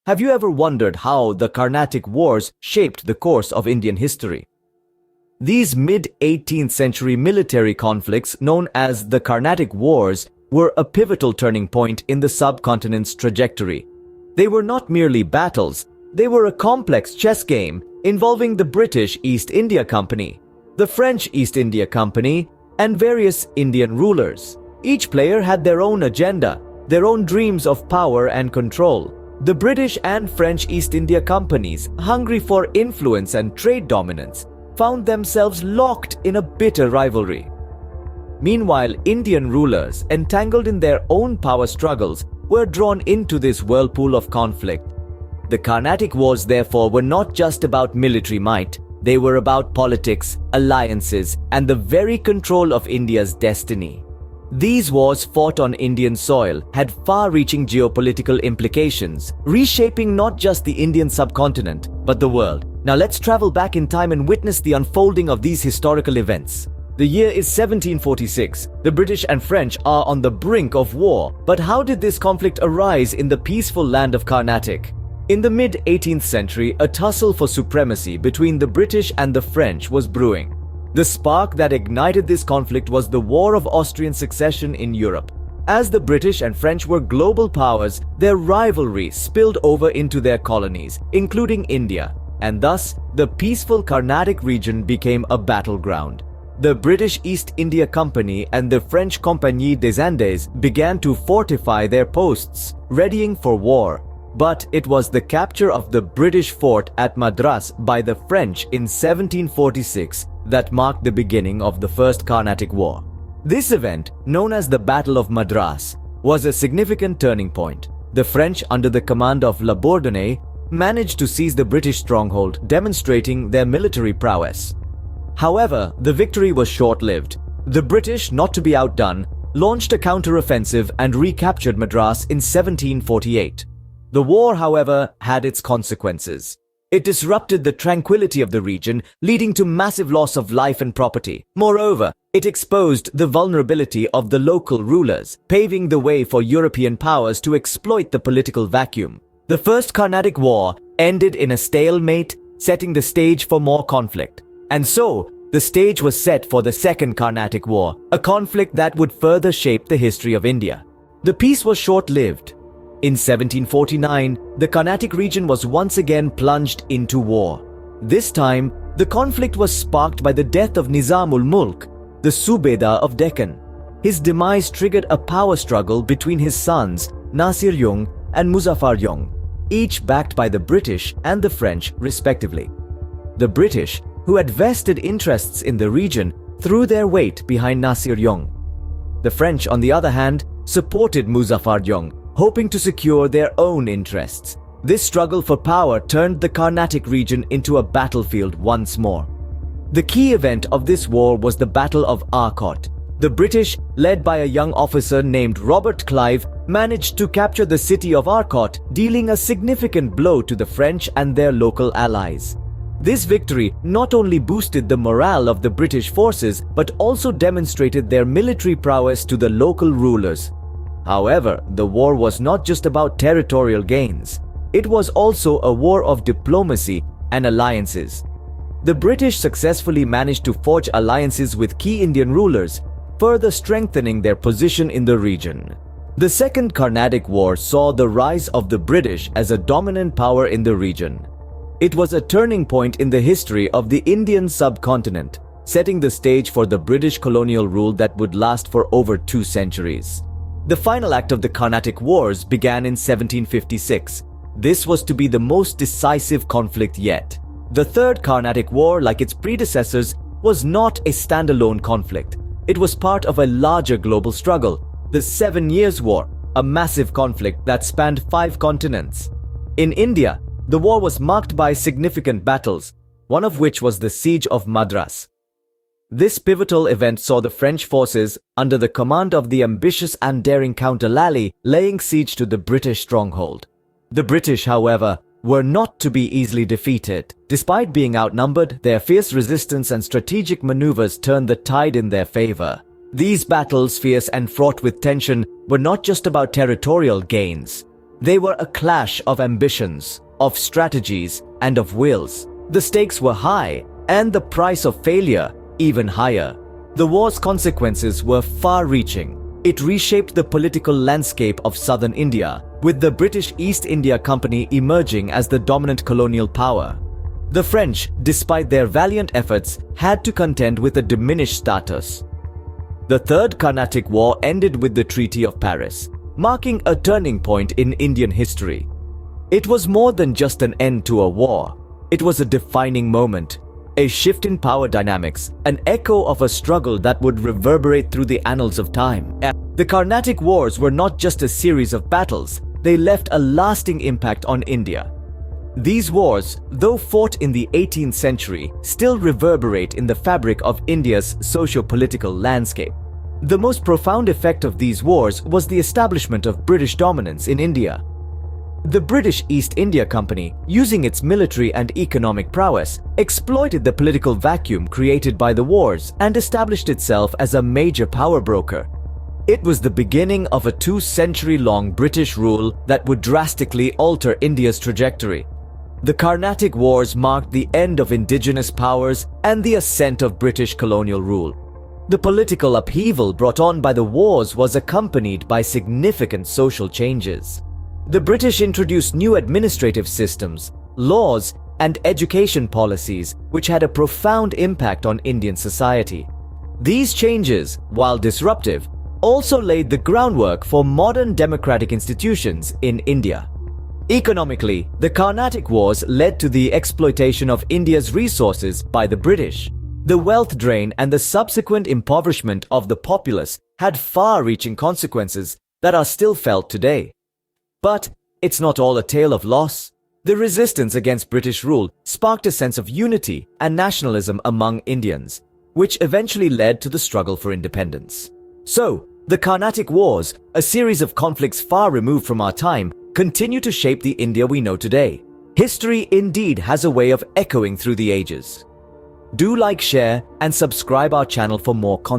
Have you ever wondered how the Carnatic Wars shaped the course of Indian history? These mid-18th century military conflicts, known as the Carnatic Wars, were a pivotal turning point in the subcontinent's trajectory. They were not merely battles, they were a complex chess game involving the British East India Company, the French East India Company, and various Indian rulers. Each player had their own agenda, their own dreams of power and control. The British and French East India Companies, hungry for influence and trade dominance, found themselves locked in a bitter rivalry. Meanwhile, Indian rulers, entangled in their own power struggles, were drawn into this whirlpool of conflict. The Carnatic Wars, therefore, were not just about military might. They were about politics, alliances, and the very control of India's destiny. These wars, fought on Indian soil, had far-reaching geopolitical implications, reshaping not just the Indian subcontinent, but the world. Now let's travel back in time and witness the unfolding of these historical events. The year is 1746. The British and French are on the brink of war. But how did this conflict arise in the peaceful land of Carnatic? In the mid-18th century, a tussle for supremacy between the British and the French was brewing. The spark that ignited this conflict was the War of Austrian Succession in Europe. As the British and French were global powers, their rivalry spilled over into their colonies, including India, and thus the peaceful Carnatic region became a battleground. The British East India Company and the French Compagnie des Indes began to fortify their posts, readying for war. But it was the capture of the British fort at Madras by the French in 1746 that marked the beginning of the First Carnatic War. This event, known as the Battle of Madras, was a significant turning point. The French, under the command of La Bourdonnais, managed to seize the British stronghold, demonstrating their military prowess. However, the victory was short-lived. The British, not to be outdone, launched a counter-offensive and recaptured Madras in 1748. The war, however, had its consequences. It disrupted the tranquility of the region, leading to massive loss of life and property. Moreover, it exposed the vulnerability of the local rulers, paving the way for European powers to exploit the political vacuum. The First Carnatic War ended in a stalemate, setting the stage for more conflict. And so, the stage was set for the Second Carnatic War, a conflict that would further shape the history of India. The peace was short-lived. In 1749, the Carnatic region was once again plunged into war. This time, the conflict was sparked by the death of Nizam-ul-Mulk, the Subedar of Deccan. His demise triggered a power struggle between his sons, Nasir Jung and Muzaffar Jung, each backed by the British and the French, respectively. The British, who had vested interests in the region, threw their weight behind Nasir Jung. The French, on the other hand, supported Muzaffar Jung, hoping to secure their own interests. This struggle for power turned the Carnatic region into a battlefield once more. The key event of this war was the Battle of Arcot. The British, led by a young officer named Robert Clive, managed to capture the city of Arcot, dealing a significant blow to the French and their local allies. This victory not only boosted the morale of the British forces, but also demonstrated their military prowess to the local rulers. However, the war was not just about territorial gains. It was also a war of diplomacy and alliances. The British successfully managed to forge alliances with key Indian rulers, further strengthening their position in the region. The Second Carnatic War saw the rise of the British as a dominant power in the region. It was a turning point in the history of the Indian subcontinent, setting the stage for the British colonial rule that would last for over 2 centuries. The final act of the Carnatic Wars began in 1756. This was to be the most decisive conflict yet. The Third Carnatic War, like its predecessors, was not a standalone conflict. It was part of a larger global struggle, the 7 Years' War, a massive conflict that spanned 5 continents. In India, the war was marked by significant battles, one of which was the Siege of Madras. This pivotal event saw the French forces, under the command of the ambitious and daring Count de Lally, laying siege to the British stronghold. The British, however, were not to be easily defeated. Despite being outnumbered, their fierce resistance and strategic maneuvers turned the tide in their favor. These battles, fierce and fraught with tension, were not just about territorial gains. They were a clash of ambitions, of strategies, and of wills. The stakes were high, and the price of failure even higher. The war's consequences were far-reaching. It reshaped the political landscape of southern India, with the British East India Company emerging as the dominant colonial power. The French, despite their valiant efforts, had to contend with a diminished status. The Third Carnatic War ended with the Treaty of Paris, marking a turning point in Indian history. It was more than just an end to a war. It was a defining moment, a shift in power dynamics, an echo of a struggle that would reverberate through the annals of time. The Carnatic Wars were not just a series of battles, they left a lasting impact on India. These wars, though fought in the 18th century, still reverberate in the fabric of India's socio-political landscape. The most profound effect of these wars was the establishment of British dominance in India. The British East India Company, using its military and economic prowess, exploited the political vacuum created by the wars and established itself as a major power broker. It was the beginning of a 2-century-long British rule that would drastically alter India's trajectory. The Carnatic Wars marked the end of indigenous powers and the ascent of British colonial rule. The political upheaval brought on by the wars was accompanied by significant social changes. The British introduced new administrative systems, laws, and education policies which had a profound impact on Indian society. These changes, while disruptive, also laid the groundwork for modern democratic institutions in India. Economically, the Carnatic Wars led to the exploitation of India's resources by the British. The wealth drain and the subsequent impoverishment of the populace had far-reaching consequences that are still felt today. But it's not all a tale of loss. The resistance against British rule sparked a sense of unity and nationalism among Indians, which eventually led to the struggle for independence. So, the Carnatic Wars, a series of conflicts far removed from our time, continue to shape the India we know today. History indeed has a way of echoing through the ages. Do like, share, and subscribe our channel for more content.